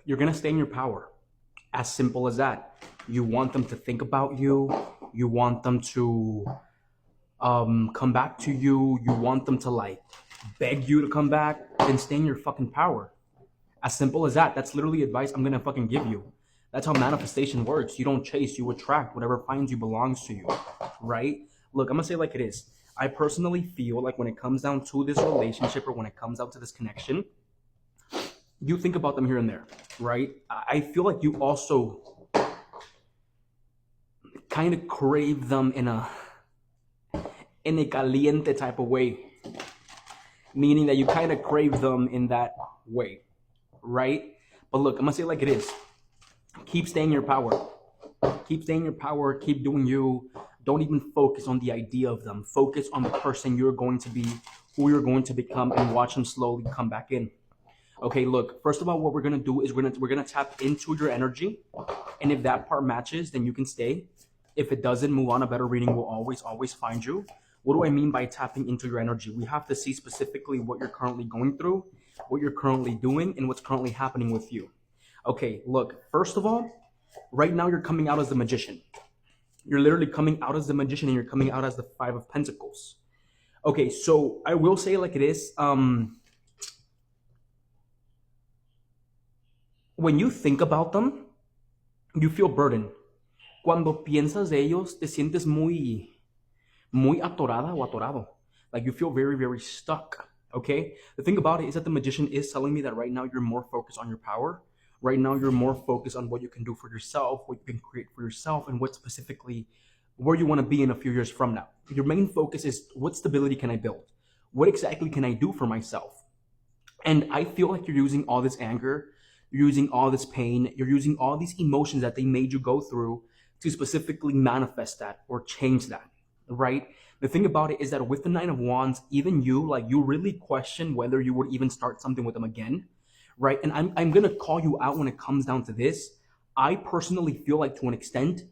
you're going to stay in your power. As simple as that. You want them to think about you. You want them to come back to you. You want them to like beg you to come back. Then stay in your fucking power. As simple as that. That's literally advice I'm going to fucking give you. That's how manifestation works. You don't chase, you attract. Whatever finds you belongs to you, right? Look, I'm going to say it like it is. I personally feel like when it comes down to this relationship or when it comes down to this connection, you think about them here and there, right? I feel like you also kind of crave them in a caliente type of way, meaning that you kind of crave them in that way, right? But look, I'm going to say it like it is. Keep staying in your power. Keep staying in your power. Keep doing you. Don't even focus on the idea of them. Focus on the person you're going to be, who you're going to become, and watch them slowly come back in. Okay, look, first of all, what we're going to do is we're going to tap into your energy. And if that part matches, then you can stay. If it doesn't, move on. A better reading will always find you. What do I mean by tapping into your energy? We have to see specifically what you're currently going through, what you're currently doing, and what's currently happening with you. Okay, look, first of all, right now you're coming out as the Magician. You're literally coming out as the Magician and you're coming out as the Five of Pentacles. Okay, so I will say it like it is. When you think about them, you feel burdened. Cuando piensas de ellos, te sientes muy atorada o atorado. Like you feel very, very stuck, okay? The thing about it is that the Magician is telling me that right now you're more focused on your power. Right now you're more focused on what you can do for yourself, what you can create for yourself, and what specifically, where you want to be in a few years from now. Your main focus is what stability can I build? What exactly can I do for myself? And I feel like you're using all this anger, you're using all this pain, you're using all these emotions that they made you go through to specifically manifest that or change that, right? The thing about it is that with the Nine of Wands, even you, like you really question whether you would even start something with them again, right? And I'm going to call you out when it comes down to this. I personally feel like to an extent,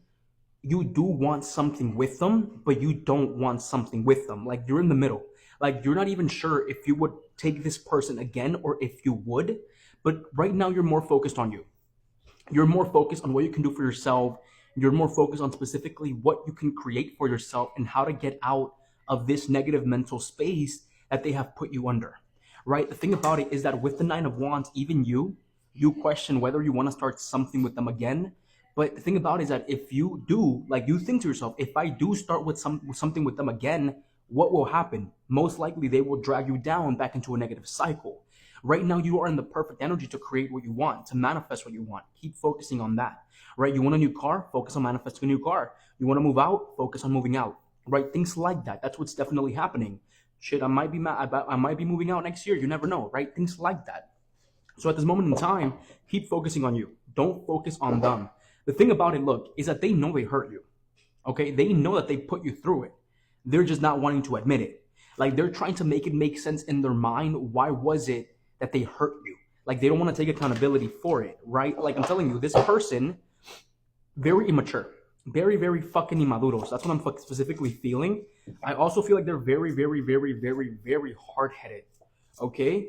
you do want something with them, but you don't want something with them. Like you're in the middle. Like you're not even sure if you would take this person again or if you would. But right now you're more focused on you. You're more focused on what you can do for yourself. You're more focused on specifically what you can create for yourself and how to get out of this negative mental space that they have put you under. Right? The thing about it is that with the Nine of Wands, even you question whether you want to start something with them again. But the thing about it is that if you do, like you think to yourself, if I do start with something with them again, what will happen? Most likely they will drag you down back into a negative cycle. Right now you are in the perfect energy to create what you want, to manifest what you want. Keep focusing on that. Right? You want a new car? Focus on manifesting a new car. You want to move out? Focus on moving out. Right? Things like that. That's what's definitely happening. Shit, I might be moving out next year. You never know, right? Things like that. So at this moment in time, keep focusing on you. Don't focus on them. The thing about it, look, is that they know they hurt you. Okay? They know that they put you through it. They're just not wanting to admit it. Like they're trying to make it make sense in their mind. Why was it that they hurt you? Like they don't want to take accountability for it, right? Like I'm telling you, this person, very immature. Very, very fucking immaduros. That's what I'm specifically feeling. I also feel like they're very, very, very, very, very hard-headed. Okay?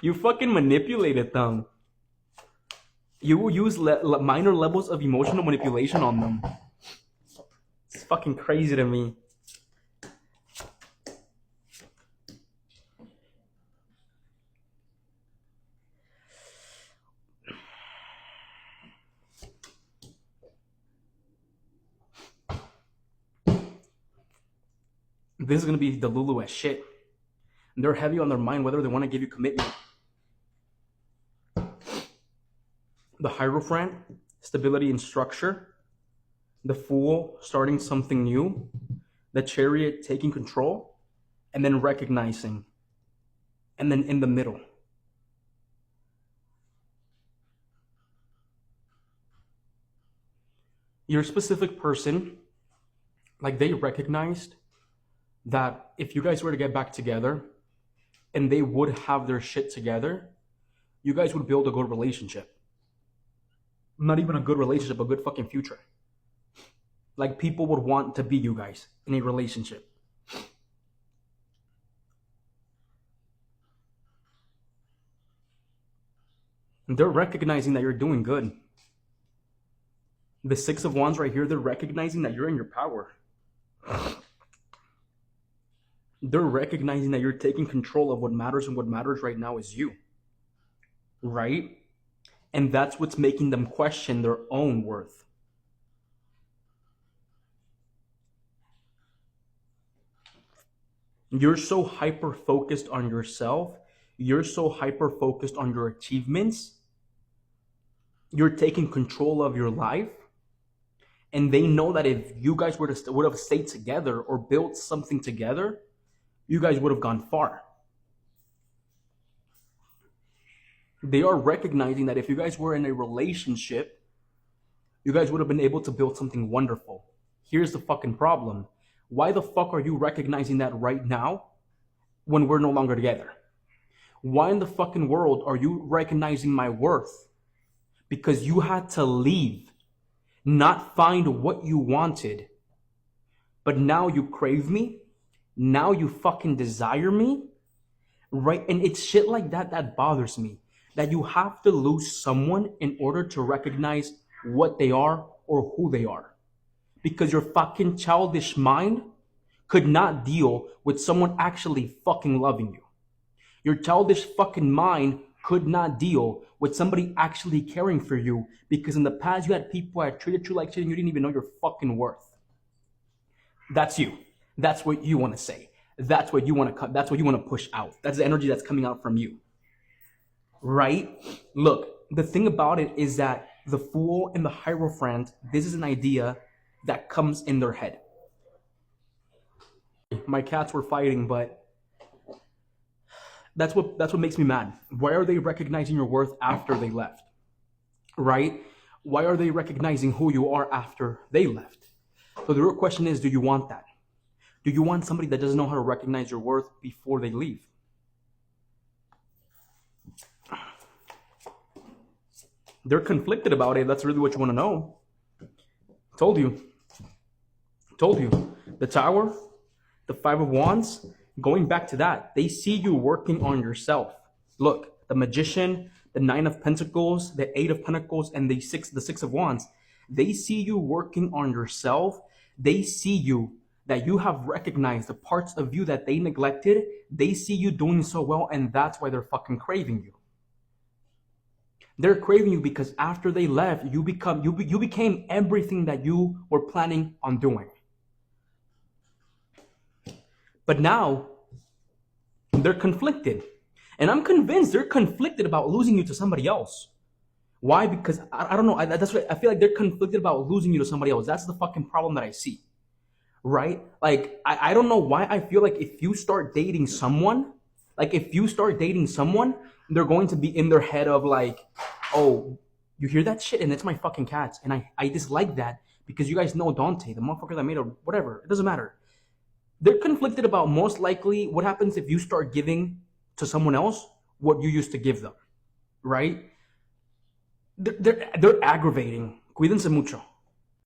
You fucking manipulated them. You will use minor levels of emotional manipulation on them. It's fucking crazy to me. This is going to be the Lulu as shit. They're heavy on their mind whether they want to give you commitment. The Hierophant, stability and structure. The Fool, starting something new. The Chariot, taking control. And then recognizing. And then in the middle. Your specific person, like they recognized that if you guys were to get back together and they would have their shit together, you guys would build a good relationship. Not even a good relationship, a good fucking future. Like people would want to be you guys in a relationship. They're recognizing that you're doing good. The Six of Wands right here, they're recognizing that you're in your power. They're recognizing that you're taking control of what matters, and what matters right now is you. Right? And that's what's making them question their own worth. You're so hyper-focused on yourself. You're so hyper-focused on your achievements. You're taking control of your life. And they know that if you guys would have stayed together or built something together, you guys would have gone far. They are recognizing that if you guys were in a relationship, you guys would have been able to build something wonderful. Here's the fucking problem. Why the fuck are you recognizing that right now when we're no longer together? Why in the fucking world are you recognizing my worth? Because you had to leave, not find what you wanted. But now you crave me. Now you fucking desire me. Right? And it's shit like that that bothers me. That you have to lose someone in order to recognize what they are or who they are. Because your fucking childish mind could not deal with someone actually fucking loving you. Your childish fucking mind could not deal with somebody actually caring for you, because in the past you had people that treated you like shit and you didn't even know your fucking worth. That's you. That's what you want to say. That's what you want to cut. That's what you want to push out. That's the energy that's coming out from you. Right? Look, the thing about it is that the Fool and the Hierophant, this is an idea that comes in their head. My cats were fighting, but that's what makes me mad. Why are they recognizing your worth after they left? Right? Why are they recognizing who you are after they left? So the real question is, do you want that? Do you want somebody that doesn't know how to recognize your worth before they leave? They're conflicted about it. That's really what you want to know. Told you. The Tower, the Five of Wands, going back to that, they see you working on yourself. Look, the Magician, the Nine of Pentacles, the Eight of Pentacles, and the Six of Wands, they see you working on yourself. They see you, that you have recognized the parts of you that they neglected. They see you doing so well, and that's why they're fucking craving you. They're craving you because after they left, you became everything that you were planning on doing. But now, they're conflicted. And I'm convinced they're conflicted about losing you to somebody else. Why? Because, I don't know, that's what I feel like they're conflicted about losing you to somebody else. That's the fucking problem that I see. Right? Like, I don't know why I feel like if you start dating someone, they're going to be in their head of like, oh, you hear that shit? And it's my fucking cats. And I dislike that because you guys know Dante, the motherfucker that made a whatever. It doesn't matter. They're conflicted about most likely what happens if you start giving to someone else what you used to give them. Right? They're aggravating. Cuídense mucho.